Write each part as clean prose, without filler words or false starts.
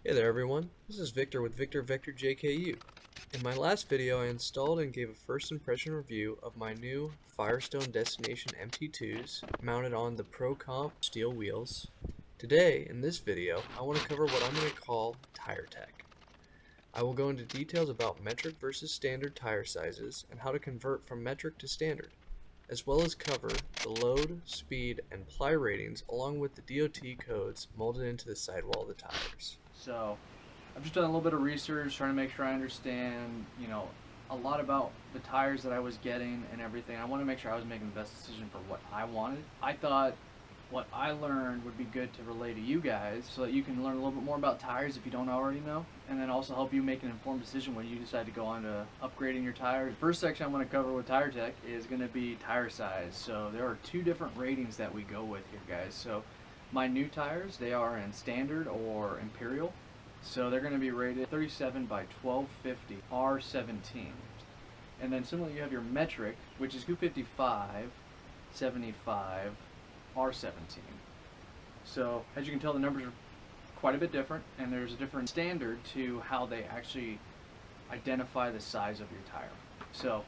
Hey there everyone, this is Victor with VictorVectorJKU. In my last video I installed and gave a first impression review of my new Firestone Destination MT2s mounted on the Pro Comp steel wheels. Today, in this video, I want to cover what I'm going to call tire tech. I will go into details about metric versus standard tire sizes and how to convert from metric to standard, as well as cover the load, speed, and ply ratings along with the DOT codes molded into the sidewall of the tires. So I've just done a little bit of research, trying to make sure I understand, a lot about the tires that I was getting and everything. I want to make sure I was making the best decision for what I wanted. I thought what I learned would be good to relay to you guys so that you can learn a little bit more about tires if you don't already know, and then also help you make an informed decision when you decide to go on to upgrading your tires. First section I'm going to cover with tire tech is going to be tire size. So there are two different ratings that we go with here, guys. So my new tires, they are in standard or imperial. So they're going to be rated 37 by 1250 R17. And then similarly you have your metric, which is 255 75 R17. So as you can tell, the numbers are quite a bit different, and there's a different standard to how they actually identify the size of your tire. So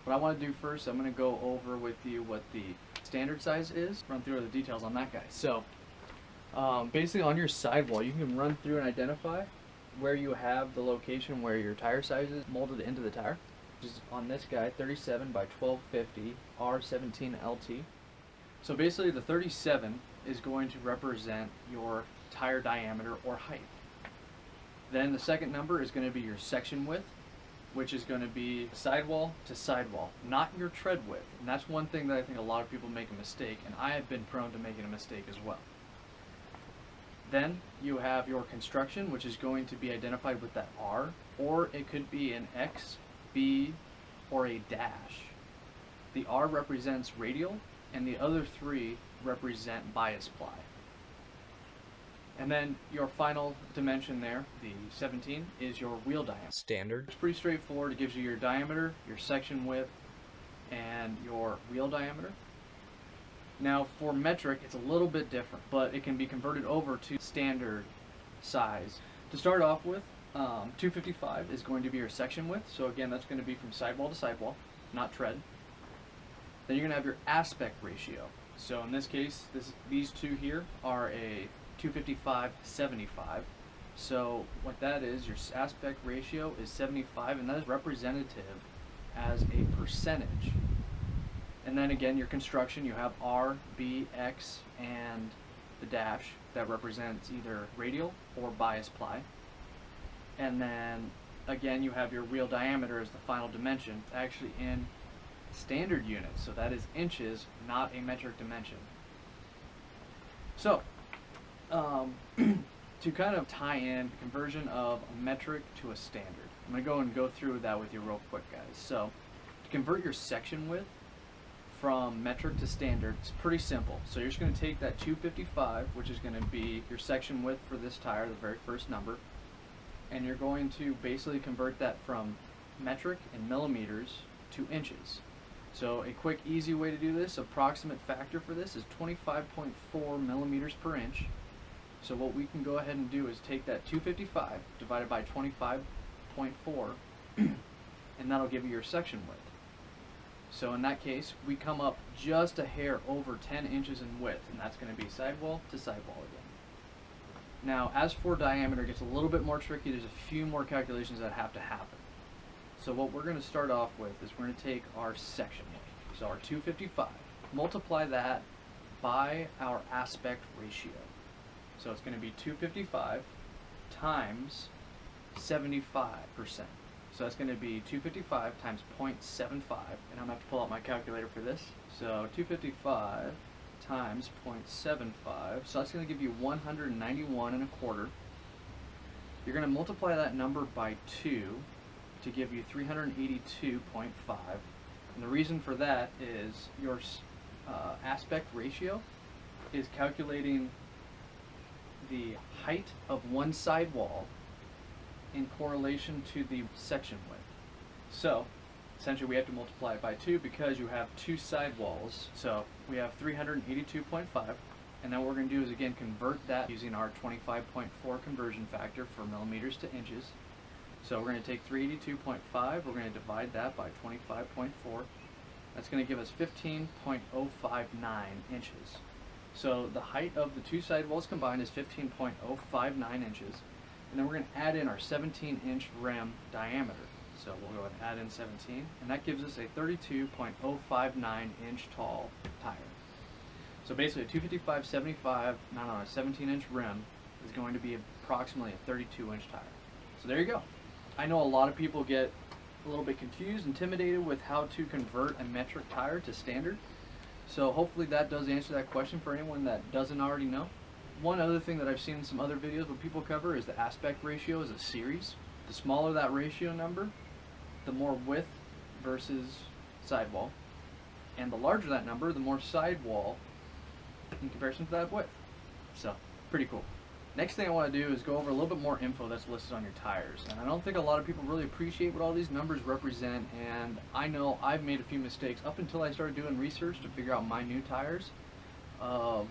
what I want to do first, I'm going to go over with you what the standard size is, run through the details on that guy. So basically on your sidewall, you can run through and identify where you have the location where your tire size is molded into the tire, which is on this guy, 37 by 1250 R17 LT. So basically the 37 is going to represent your tire diameter or height. Then the second number is going to be your section width, which is going to be sidewall to sidewall, not your tread width. And that's one thing that I think a lot of people make a mistake, and I have been prone to making a mistake as well. Then you have your construction, which is going to be identified with that R, or it could be an X, B, or a dash. The R represents radial, and the other three represent bias ply. And then your final dimension there, the 17, is your wheel diameter. Standard. It's pretty straightforward. It gives you your diameter, your section width, and your wheel diameter. Now for metric, it's a little bit different, but it can be converted over to standard size. To start off with, 255 is going to be your section width. So again, that's going to be from sidewall to sidewall, not tread. Then you're going to have your aspect ratio. So in this case, these two here are a 255/75. So what that is, your aspect ratio is 75, and that is representative as a percentage. And then again, your construction, you have R, B, X, and the dash that represents either radial or bias ply. And then again, you have your wheel diameter as the final dimension, actually in standard units, so that is inches, not a metric dimension. So to kind of tie in the conversion of a metric to a standard, I'm going to go through that with you real quick, guys. So to convert your section width from metric to standard, it's pretty simple. So you're just going to take that 255, which is going to be your section width for this tire, the very first number, and you're going to basically convert that from metric in millimeters to inches. So a quick, easy way to do this, approximate factor for this is 25.4 millimeters per inch. So what we can go ahead and do is take that 255 divided by 25.4, and that'll give you your section width. So in that case, we come up just a hair over 10 inches in width, and that's going to be sidewall to sidewall again. Now, as for diameter, it gets a little bit more tricky. There's a few more calculations that have to happen. So what we're going to start off with is we're going to take our section width, so our 255, multiply that by our aspect ratio. So it's going to be 255 times 75%. So that's going to be 255 times 0.75, and I'm going to have to pull out my calculator for this. So 255 times 0.75, so that's going to give you 191 and a quarter. You're going to multiply that number by 2 to give you 382.5, and the reason for that is your aspect ratio is calculating the height of one sidewall in correlation to the section width. So essentially we have to multiply it by 2 because you have two sidewalls. So we have 382.5 And then what we're going to do is again convert that using our 25.4 conversion factor for millimeters to inches. So we're going to take 382.5, we're going to divide that by 25.4. That's going to give us 15.059 inches. So the height of the two sidewalls combined is 15.059 inches. And then we're going to add in our 17-inch rim diameter. So we'll go ahead and add in 17, and that gives us a 32.059 inch tall tire. So basically a 255/75 mounted on a 17-inch rim is going to be approximately a 32-inch tire. So there you go. I know a lot of people get a little bit confused, intimidated with how to convert a metric tire to standard. So hopefully that does answer that question for anyone that doesn't already know. One other thing that I've seen in some other videos what people cover is the aspect ratio as a series. The smaller that ratio number, the more width versus sidewall. And the larger that number, the more sidewall in comparison to that width. So, pretty cool. Next thing I want to do is go over a little bit more info that's listed on your tires. And I don't think a lot of people really appreciate what all these numbers represent, and I know I've made a few mistakes up until I started doing research to figure out my new tires of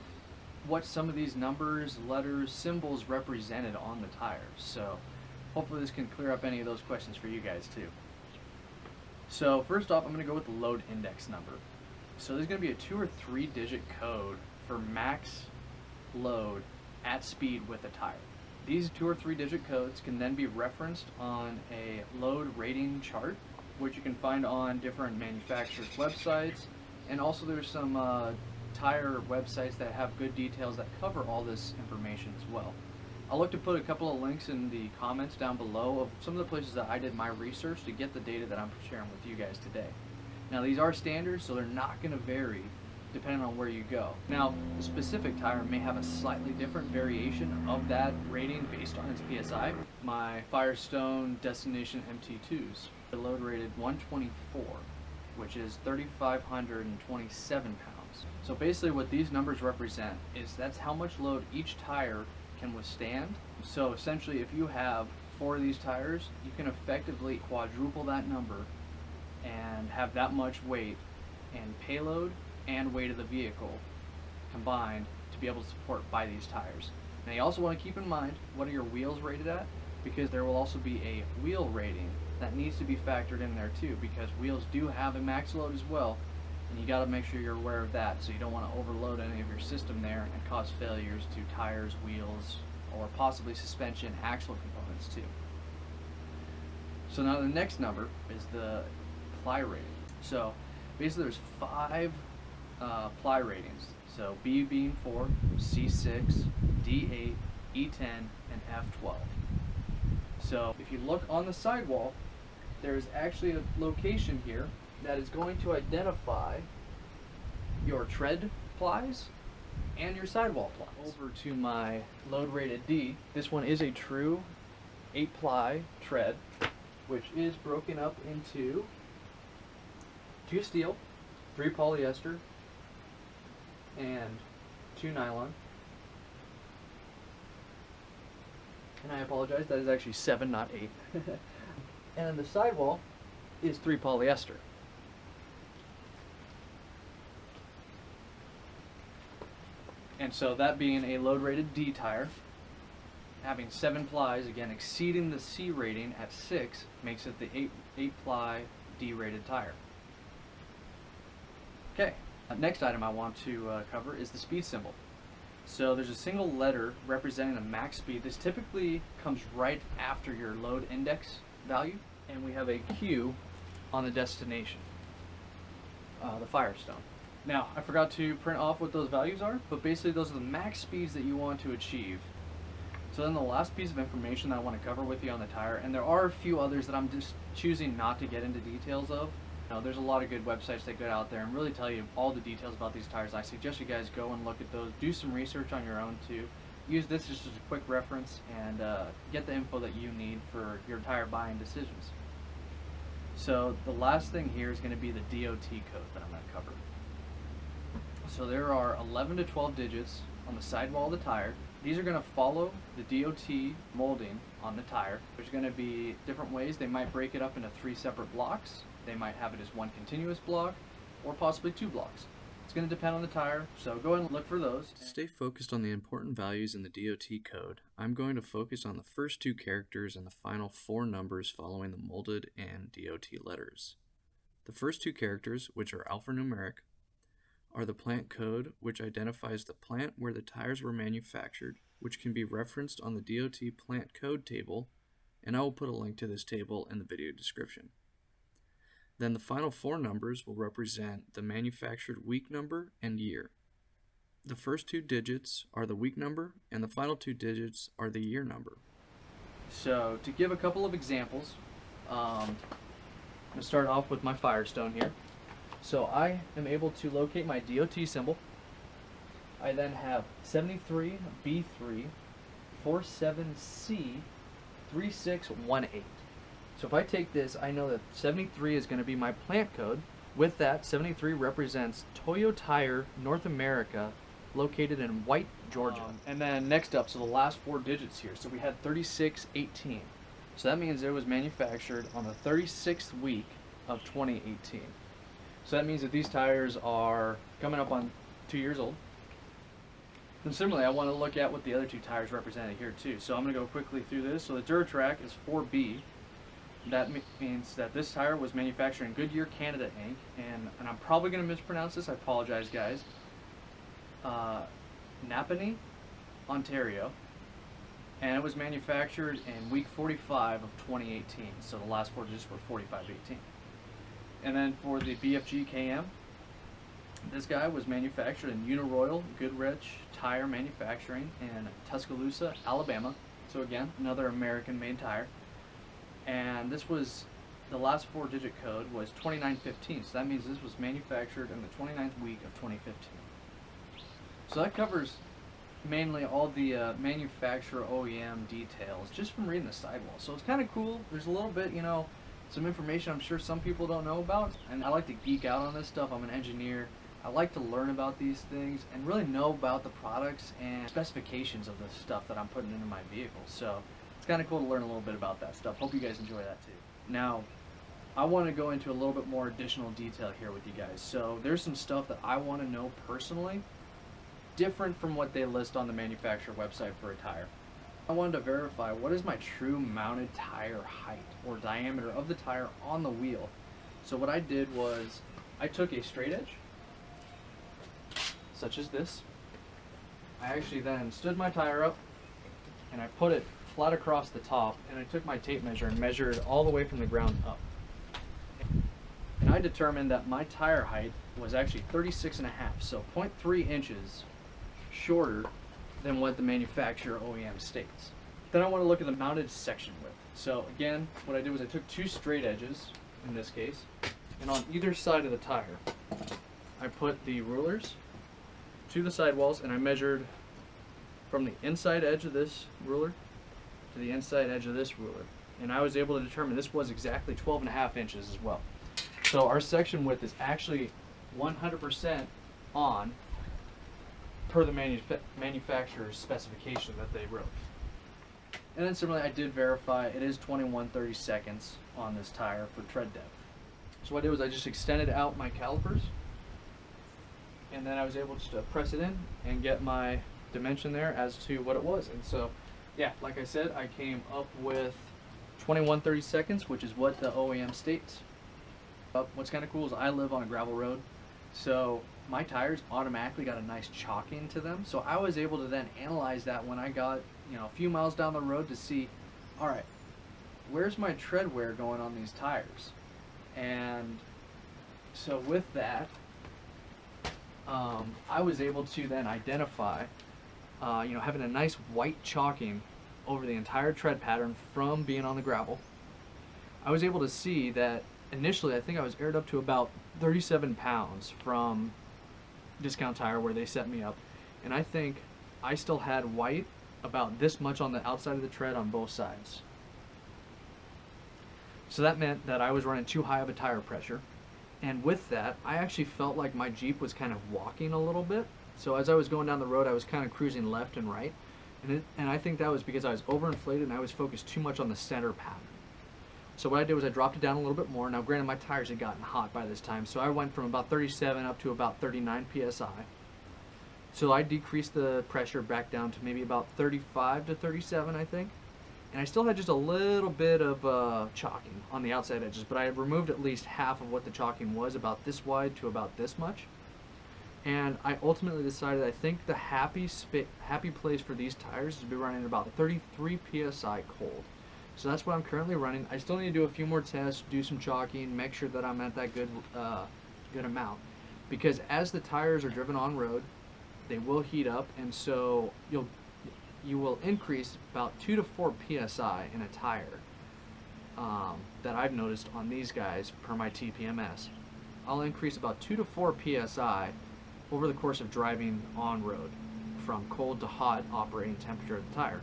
what some of these numbers, letters, symbols represented on the tires. So hopefully this can clear up any of those questions for you guys too. So first off, I'm going to go with the load index number. So there's going to be a 2 or 3 digit code for max load at speed with a tire. These 2 or 3 digit codes can then be referenced on a load rating chart, which you can find on different manufacturers' websites, and also there's some tire websites that have good details that cover all this information as well. I'll look to put a couple of links in the comments down below of some of the places that I did my research to get the data that I'm sharing with you guys today. Now these are standards, so they're not going to vary depending on where you go. Now, the specific tire may have a slightly different variation of that rating based on its PSI. My Firestone Destination MT2s are load rated 124, which is 3,527 pounds. So basically what these numbers represent is that's how much load each tire can withstand. So essentially if you have 4 of these tires, you can effectively quadruple that number and have that much weight and payload and weight of the vehicle combined to be able to support by these tires. Now you also want to keep in mind what are your wheels rated at, because there will also be a wheel rating that needs to be factored in there too, because wheels do have a max load as well, and you got to make sure you're aware of that, so you don't want to overload any of your system there and cause failures to tires, wheels, or possibly suspension, axle components too. So now the next number is the ply rating. So basically there's 5 ply ratings. So B being 4, C6, D8, E10, and F12. So if you look on the sidewall, there's actually a location here that is going to identify your tread plies and your sidewall plies. Over to my load rated D. This one is a true 8-ply tread, which is broken up into 2 steel, 3 polyester, and 2 nylon. And I apologize, that is actually 7, not 8. And then the sidewall is 3 polyester. And so that being a load rated D tire, having 7 plies, again exceeding the C rating at 6, makes it the 8 ply D rated tire. Okay, next item I want to cover is the speed symbol. So there's a single letter representing the max speed. This typically comes right after your load index value, and we have a Q on the destination, the Firestone. Now, I forgot to print off what those values are, but basically those are the max speeds that you want to achieve. So then the last piece of information that I want to cover with you on the tire, and there are a few others that I'm just choosing not to get into details of. Now, there's a lot of good websites that get out there and really tell you all the details about these tires. I suggest you guys go and look at those, do some research on your own too. Use this just as a quick reference and get the info that you need for your tire buying decisions. So the last thing here is going to be the DOT code that I'm going to cover. So there are 11 to 12 digits on the sidewall of the tire. These are going to follow the DOT molding on the tire. There's going to be different ways. They might break it up into 3 separate blocks. They might have it as 1 continuous block or possibly 2 blocks. It's going to depend on the tire, so go ahead and look for those. To stay focused on the important values in the DOT code, I'm going to focus on the first 2 characters and the final 4 numbers following the molded and DOT letters. The first 2 characters, which are alphanumeric, are the plant code, which identifies the plant where the tires were manufactured, which can be referenced on the DOT plant code table, and I will put a link to this table in the video description. Then the final 4 numbers will represent the manufactured week number and year. The first 2 digits are the week number, and the final 2 digits are the year number. So to give a couple of examples, I'm going to start off with my Firestone here. So I am able to locate my DOT symbol. I then have 73B3 47C 3618. So if I take this, I know that 73 is going to be my plant code. With that, 73 represents Toyo Tire North America, located in White, Georgia. And then next up, so the last 4 digits here. So we had 3618. So that means it was manufactured on the 36th week of 2018. So that means that these tires are coming up on 2 years old. And similarly, I want to look at what the other 2 tires represented here too. So I'm going to go quickly through this. So the Duratrack is 4B. That means that this tire was manufactured in Goodyear, Canada, Inc. And I'm probably going to mispronounce this. I apologize, guys. Napanee, Ontario. And it was manufactured in week 45 of 2018. So the last 4 digits were 4518. And then for the BFGKM, this guy was manufactured in Uniroyal Goodrich Tire Manufacturing in Tuscaloosa, Alabama. So again, another American-made tire. And this was, the last 4-digit code was 2915. So that means this was manufactured in the 29th week of 2015. So that covers mainly all the manufacturer OEM details just from reading the sidewall. So it's kind of cool. There's a little bit, some information I'm sure some people don't know about. And I like to geek out on this stuff. I'm an engineer. I like to learn about these things and really know about the products and specifications of the stuff that I'm putting into my vehicle. So it's kind of cool to learn a little bit about that stuff. Hope you guys enjoy that too. Now, I want to go into a little bit more additional detail here with you guys. So there's some stuff that I want to know personally, different from what they list on the manufacturer website for a tire. I wanted to verify what is my true mounted tire height or diameter of the tire on the wheel. So what I did was I took a straight edge, such as this. I actually then stood my tire up and I put it flat across the top, and I took my tape measure and measured all the way from the ground up. And I determined that my tire height was actually 36 and a half, so 0.3 inches shorter than what the manufacturer OEM states. Then I want to look at the mounted section width. So again, what I did was I took 2 straight edges, in this case, and on either side of the tire, I put the rulers to the sidewalls, and I measured from the inside edge of this ruler to the inside edge of this ruler. And I was able to determine this was exactly 12 and a half inches as well. So our section width is actually 100% on per the manufacturer's specification that they wrote. And then similarly, I did verify it is 21/32 on this tire for tread depth. So what I did was I just extended out my calipers, and then I was able just to press it in and get my dimension there as to what it was. And so, yeah, like I said, I came up with 21/32, which is what the OEM states. What's kind of cool is I live on a gravel road, so my tires automatically got a nice chalking to them. So I was able to then analyze that when I got, a few miles down the road to see, all right, where's my tread wear going on these tires? And so with that, I was able to then identify, having a nice white chalking over the entire tread pattern from being on the gravel. I was able to see that initially I think I was aired up to about 37 pounds from Discount Tire where they set me up, and I think I still had white about this much on the outside of the tread on both sides. So that meant that I was running too high of a tire pressure, and with that I actually felt like my Jeep was kind of walking a little bit. So as I was going down the road, I was kind of cruising left and right, and I think that was because I was overinflated and I was focused too much on the center pattern. So what I did was I dropped it down a little bit more. Now granted, my tires had gotten hot by this time, so I went from about 37 up to about 39 psi. So I decreased the pressure back down to maybe about 35 to 37, I think. And I still had just a little bit of chalking on the outside edges, but I had removed at least half of what the chalking was, about this wide to about this much. And I ultimately decided I think the happy place for these tires is to be running about 33 psi cold. So that's what I'm currently running. I still need to do a few more tests, do some chalking, make sure that I'm at that good amount. Because as the tires are driven on road, they will heat up, and so you will increase about 2 to 4 psi in a tire that I've noticed on these guys per my TPMS. I'll increase about 2 to 4 psi over the course of driving on road from cold to hot operating temperature of the tire.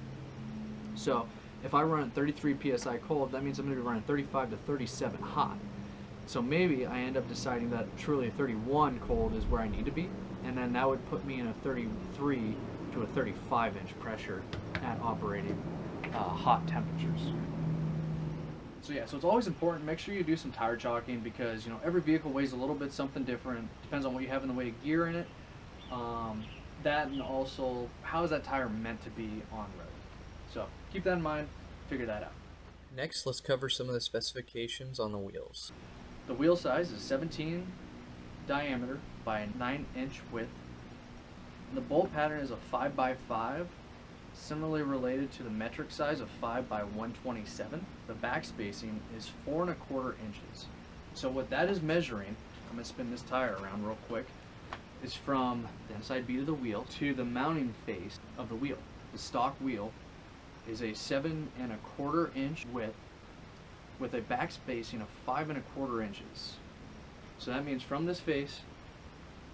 So if I run at 33 psi cold, that means I'm going to be running 35 to 37 hot. So maybe I end up deciding that truly a 31 cold is where I need to be, and then that would put me in a 33 to a 35 inch pressure at operating hot temperatures. So yeah, so it's always important, make sure you do some tire chalking, because every vehicle weighs a little bit something different, depends on what you have in the way of gear in it. That, and also how is that tire meant to be on road. So keep that in mind, figure that out. Next, let's cover some of the specifications on the wheels. The wheel size is 17 diameter by 9 inch width. The bolt pattern is a 5x5, similarly related to the metric size of 5x127. The back spacing is 4 1/4 inches. So what that is measuring, I'm going to spin this tire around real quick, is from the inside bead of the wheel to the mounting face of the wheel. The stock wheel is a 7 1/4 inch width with a back spacing of 5 1/4 inches. So that means from this face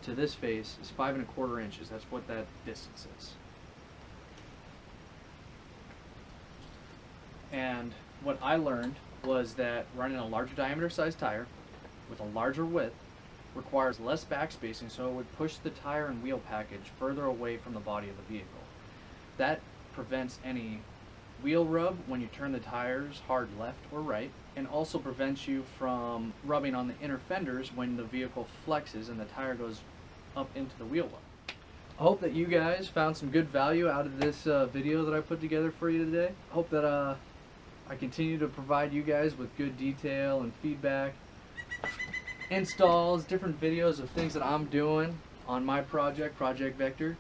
to this face is 5 1/4 inches. That's what that distance is. And what I learned was that running a larger diameter size tire with a larger width requires less back spacing, so it would push the tire and wheel package further away from the body of the vehicle. That prevents any wheel rub when you turn the tires hard left or right, and also prevents you from rubbing on the inner fenders when the vehicle flexes and the tire goes up into the wheel well. I hope that you guys found some good value out of this video that I put together for you today. I hope that I continue to provide you guys with good detail and feedback, installs, different videos of things that I'm doing on my project, Project Vector.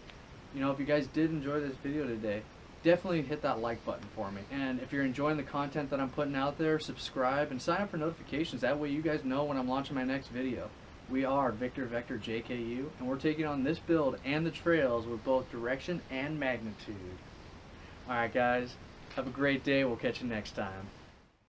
If you guys did enjoy this video today, definitely hit that like button for me. And if you're enjoying the content that I'm putting out there, subscribe and sign up for notifications. That way you guys know when I'm launching my next video. We are VictorVectorJKU, and we're taking on this build and the trails with both direction and magnitude. Alright guys, have a great day. We'll catch you next time.